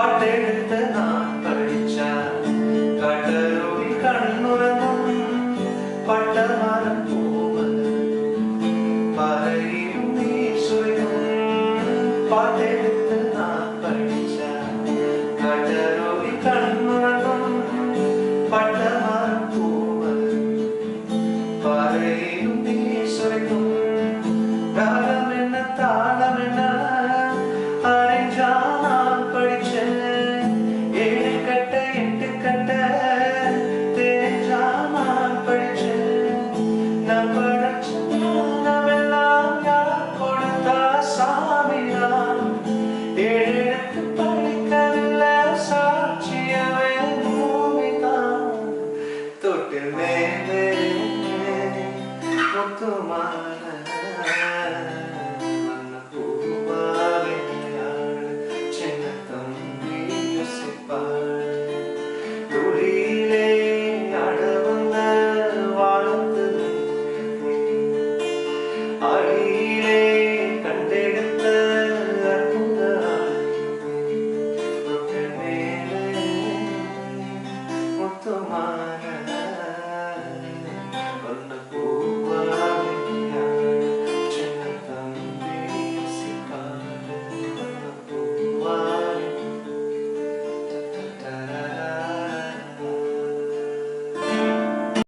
பாட்டெடுத்து நான் படிச்சேன். கடலோடி கண்ணுறங்கும் பட்ட மரம் போவது பறையும் நீ சுவையும். பாட்டெடுத்து நான் படிச்சேன். கடலோடி கண்ணுறங்கும் பட்ட மரம் போவது பறையும் நீ சுவையும். ராகம் என்ன தாளம் என்ன அறிஞ்சா நான் படிச்சேன். 7 கட்ட 8 கட்ட தெரிஞ்சா நான் படிச்சேன். நான் படிச்ச ஞானமெல்லாம் யார் கொடுத்தா சாமிதான். 7 எழுத்து படிக்கவில்லை சாட்சியமே பூமிதான். தொட்டில் மேலே முத்துமான துளியிலே அடவந்த வாழ்ந்து அடியிலே